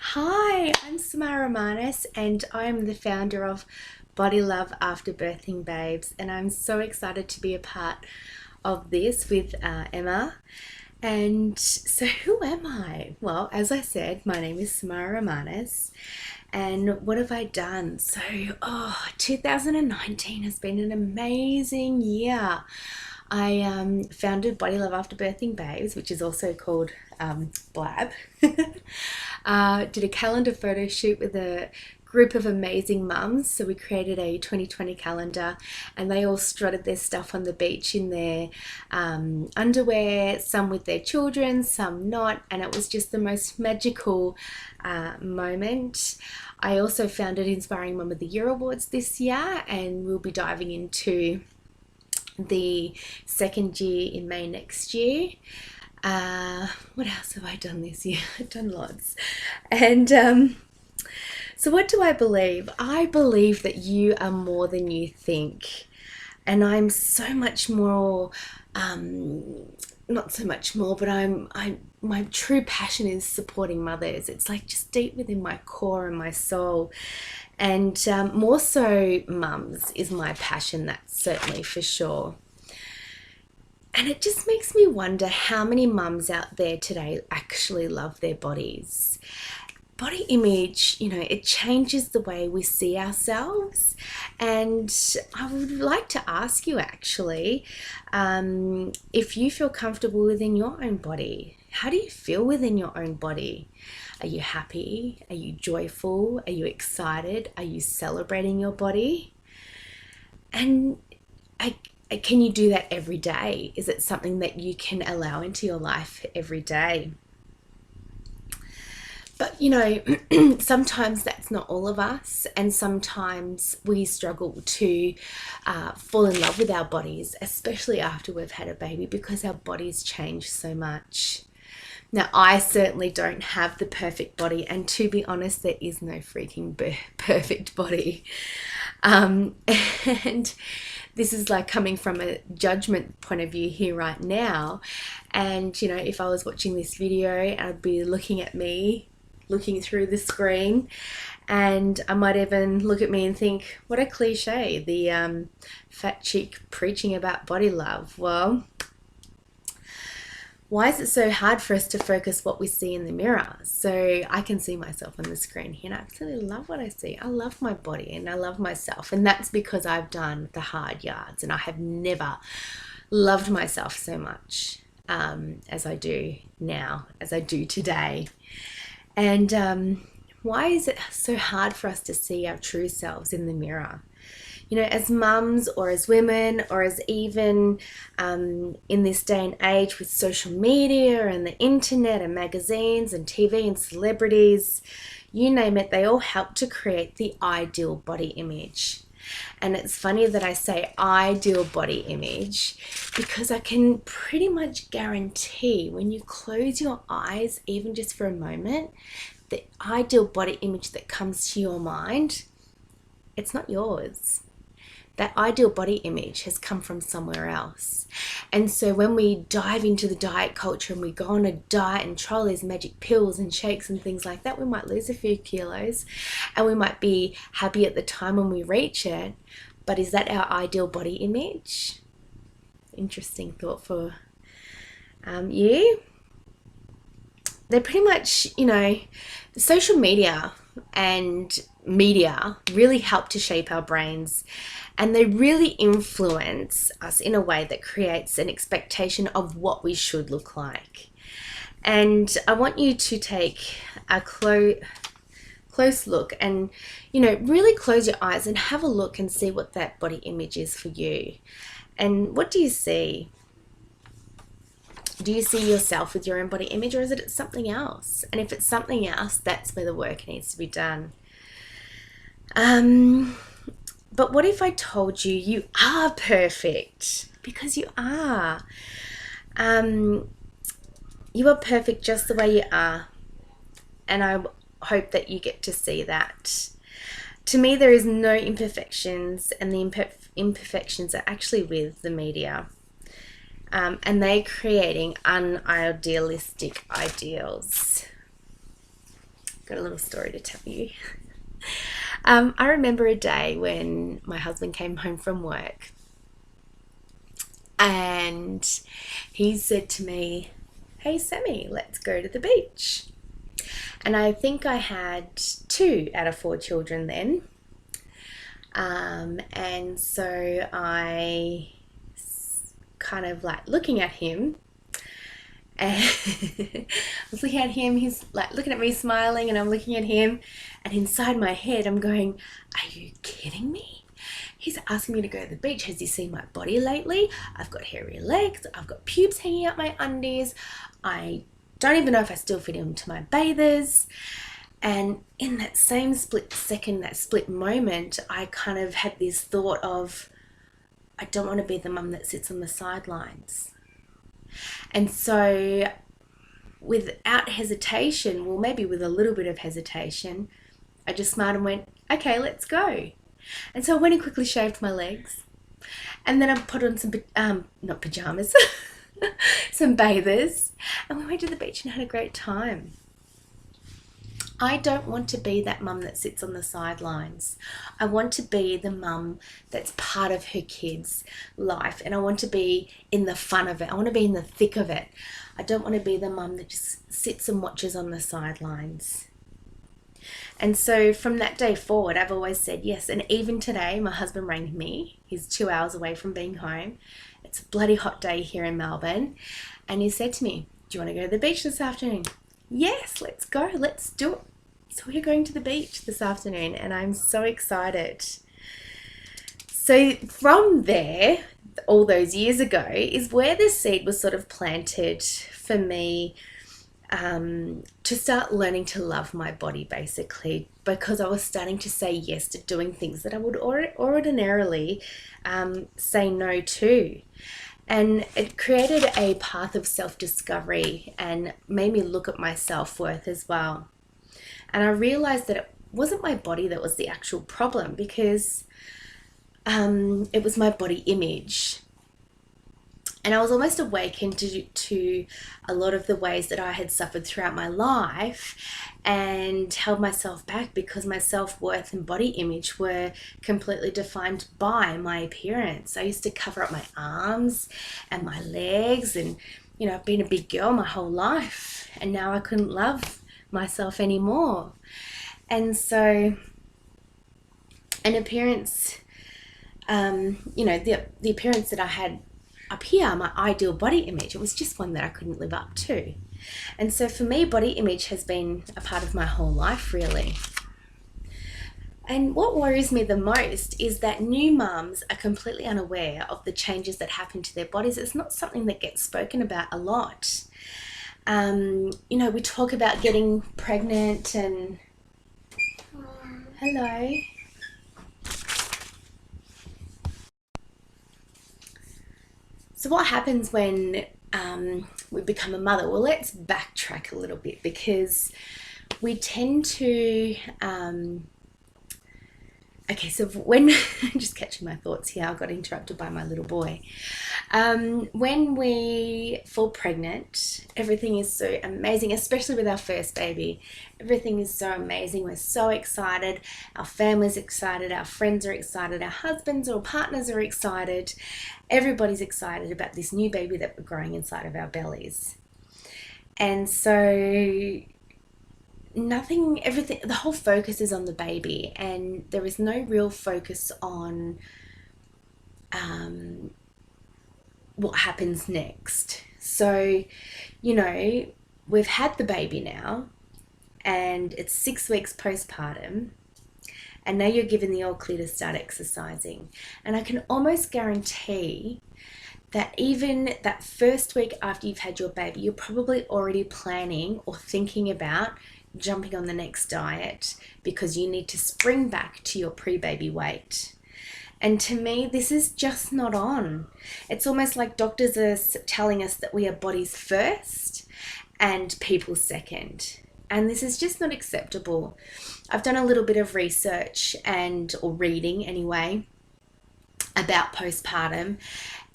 Hi, I'm Samara Romanis and I'm the founder of Body Love After Birthing Babes, and I'm so excited to be a part of this with Emma. And so who am I? Well, as I said, my name is Samara Romanis, and what have I done? So, 2019 has been an amazing year. I founded Body Love After Birthing Babes, which is also called Blab. Did a calendar photo shoot with a group of amazing mums. So we created a 2020 calendar, and they all strutted their stuff on the beach in their underwear, some with their children, some not, and it was just the most magical moment. I also founded Inspiring Mum of the Year Awards this year, and we'll be diving into the second year in May next year. What else have I done this year? I've done lots. And so what do I believe? I believe that you are more than you think. And I'm so much more, not so much more, but my true passion is supporting mothers. It's like just deep within my core and my soul. And more so mums is my passion, that's certainly for sure. And it just makes me wonder how many mums out there today actually love their bodies. Body image, it changes the way we see ourselves. And I would like to ask you actually, if you feel comfortable within your own body. How do you feel within your own body? Are you happy? Are you joyful? Are you excited? Are you celebrating your body? And can you do that every day? Is it something that you can allow into your life every day? But sometimes that's not all of us, and sometimes we struggle to fall in love with our bodies, especially after we've had a baby, because our bodies change so much. Now, I certainly don't have the perfect body, and to be honest, there is no freaking perfect body. And this is like coming from a judgment point of view here right now. And, if I was watching this video, I'd be looking at me, looking through the screen, and I might even look at me and think, what a cliche, the fat chick preaching about body love. Well, why is it so hard for us to focus what we see in the mirror? So I can see myself on the screen here and I absolutely love what I see. I love my body and I love myself. And that's because I've done the hard yards, and I have never loved myself so much as I do now, as I do today. And why is it so hard for us to see our true selves in the mirror? As mums or as women, or as even in this day and age with social media and the internet and magazines and TV and celebrities, you name it, they all help to create the ideal body image. And it's funny that I say ideal body image, because I can pretty much guarantee when you close your eyes, even just for a moment, the ideal body image that comes to your mind, it's not yours. That ideal body image has come from somewhere else. And so when we dive into the diet culture and we go on a diet and try all these magic pills and shakes and things like that, we might lose a few kilos and we might be happy at the time when we reach it. But is that our ideal body image? Interesting thought for you. They're pretty much, social media and media really help to shape our brains, and they really influence us in a way that creates an expectation of what we should look like. And I want you to take a close look and, really close your eyes and have a look and see what that body image is for you. And what do you see? Do you see yourself with your own body image, or is it something else? And if it's something else, that's where the work needs to be done. But what if I told you you are perfect? Because you are. You are perfect just the way you are. And I hope that you get to see that. To me, there is no imperfections, and the imperfections are actually with the media. And they're creating unidealistic ideals. got a little story to tell you. I remember a day when my husband came home from work and he said to me, "Hey Sammy, let's go to the beach." And I think I had 2 out of 4 children then. And so I kind of like looking at him, and I was looking at him, he's like looking at me smiling, and I'm looking at him, and inside my head I'm going, are you kidding me? He's asking me to go to the beach. Has he seen my body lately? I've got hairy legs, I've got pubes hanging out my undies, I don't even know if I still fit into my bathers. And in that same split second, that split moment, I kind of had this thought of, I don't want to be the mum that sits on the sidelines. And so without hesitation, well, maybe with a little bit of hesitation, I just smiled and went, okay, let's go. And so I went and quickly shaved my legs. And then I put on some, not pajamas, some bathers. And we went to the beach and had a great time. I don't want to be that mum that sits on the sidelines. I want to be the mum that's part of her kids' life, and I want to be in the fun of it. I want to be in the thick of it. I don't want to be the mum that just sits and watches on the sidelines. And so from that day forward, I've always said yes. And even today, my husband rang me. He's 2 hours away from being home. It's a bloody hot day here in Melbourne. And he said to me, do you want to go to the beach this afternoon? Yes, let's go. Let's do it. So we're going to the beach this afternoon, and I'm so excited. So from there, all those years ago, is where the seed was sort of planted for me, to start learning to love my body, basically, because I was starting to say yes to doing things that I would ordinarily say no to. And it created a path of self-discovery and made me look at my self-worth as well. And I realized that it wasn't my body that was the actual problem, because it was my body image. And I was almost awakened to a lot of the ways that I had suffered throughout my life and held myself back because my self-worth and body image were completely defined by my appearance. I used to cover up my arms and my legs, and I've been a big girl my whole life, and now I couldn't love myself anymore. And so an appearance, the appearance that I had up here, my ideal body image, it was just one that I couldn't live up to. And so for me, body image has been a part of my whole life, really. And what worries me the most is that new mums are completely unaware of the changes that happen to their bodies. It's not something that gets spoken about a lot. We talk about getting pregnant and hello. So what happens when we become a mother? Well, let's backtrack a little bit, because we tend to so when I'm just catching my thoughts here, I got interrupted by my little boy. When we fall pregnant, everything is so amazing, especially with our first baby. Everything is so amazing. We're so excited. Our family's excited. Our friends are excited. Our husbands or partners are excited. Everybody's excited about this new baby that we're growing inside of our bellies. And so the whole focus is on the baby, and there is no real focus on what happens next. So, we've had the baby now, and it's 6 weeks postpartum, and now you're given the all clear to start exercising. And I can almost guarantee that even that first week after you've had your baby, you're probably already planning or thinking about jumping on the next diet, because you need to spring back to your pre-baby weight. And to me, this is just not on. It's almost like doctors are telling us that we are bodies first and people second. And this is just not acceptable. I've done a little bit of research or reading anyway, about postpartum.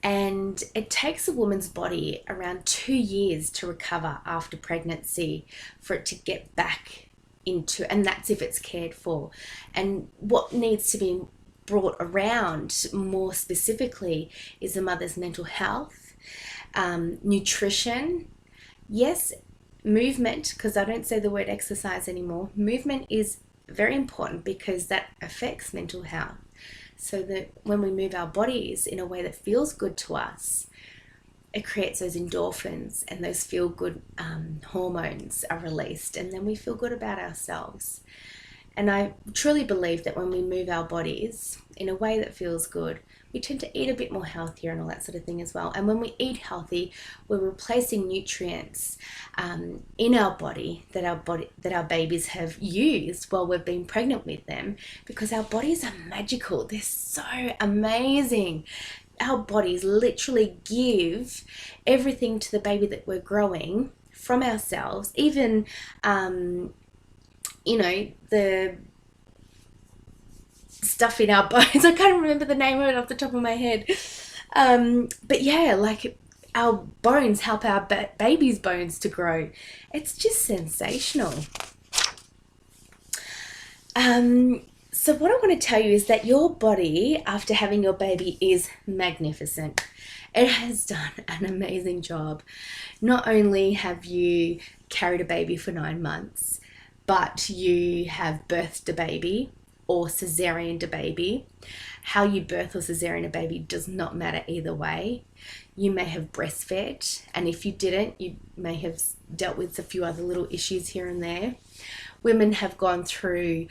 And it takes a woman's body around 2 years to recover after pregnancy for it to get back into, and that's if it's cared for. And what needs to be brought around more specifically is the mother's mental health, nutrition, yes, movement, because I don't say the word exercise anymore. Movement is very important because that affects mental health. So that when we move our bodies in a way that feels good to us, it creates those endorphins, and those feel good hormones are released, and then we feel good about ourselves. And I truly believe that when we move our bodies in a way that feels good, we tend to eat a bit more healthier and all that sort of thing as well. And when we eat healthy, we're replacing nutrients in our body that our babies have used while we've been pregnant with them, because our bodies are magical. They're so amazing. Our bodies literally give everything to the baby that we're growing from ourselves, even the stuff in our bones. I can't remember the name of it off the top of my head. But yeah, like our bones help our baby's bones to grow. It's just sensational. So what I want to tell you is that your body, after having your baby, is magnificent. It has done an amazing job. Not only have you carried a baby for 9 months, but you have birthed a baby or cesareaned a baby. How you birth or cesarean a baby does not matter either way. You may have breastfed, and if you didn't, you may have dealt with a few other little issues here and there. Women have gone through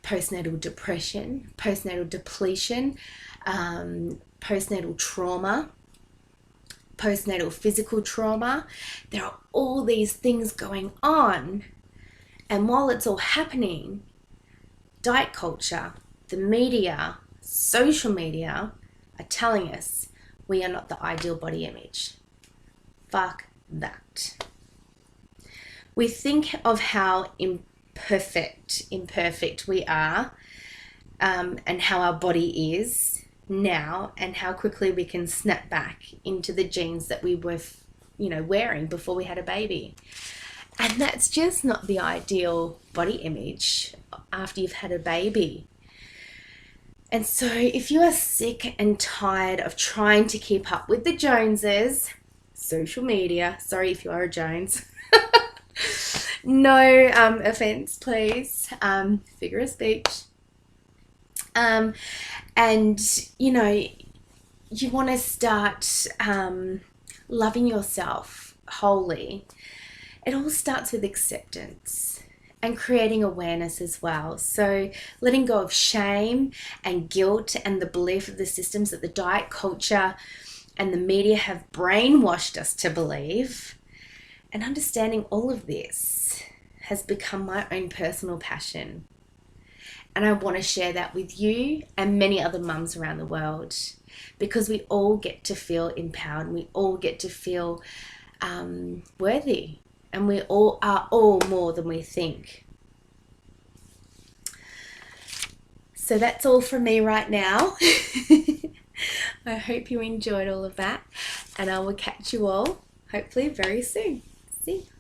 postnatal depression, postnatal depletion, postnatal trauma, postnatal physical trauma. There are all these things going on, and while it's all happening, diet culture, the media, social media are telling us we are not the ideal body image. Fuck that. We think of how imperfect we are, and how our body is now, and how quickly we can snap back into the jeans that we were wearing before we had a baby. And that's just not the ideal body image after you've had a baby. And so if you are sick and tired of trying to keep up with the Joneses, social media, sorry if you are a Jones, no offense, please, figure of speech. And, you want to start loving yourself wholly. It all starts with acceptance and creating awareness as well. So letting go of shame and guilt and the belief of the systems that the diet culture and the media have brainwashed us to believe. And understanding all of this has become my own personal passion. And I want to share that with you and many other mums around the world, because we all get to feel empowered, and we all get to feel worthy, and we all are all more than we think. So that's all from me right now. I hope you enjoyed all of that, and I will catch you all hopefully very soon. See you.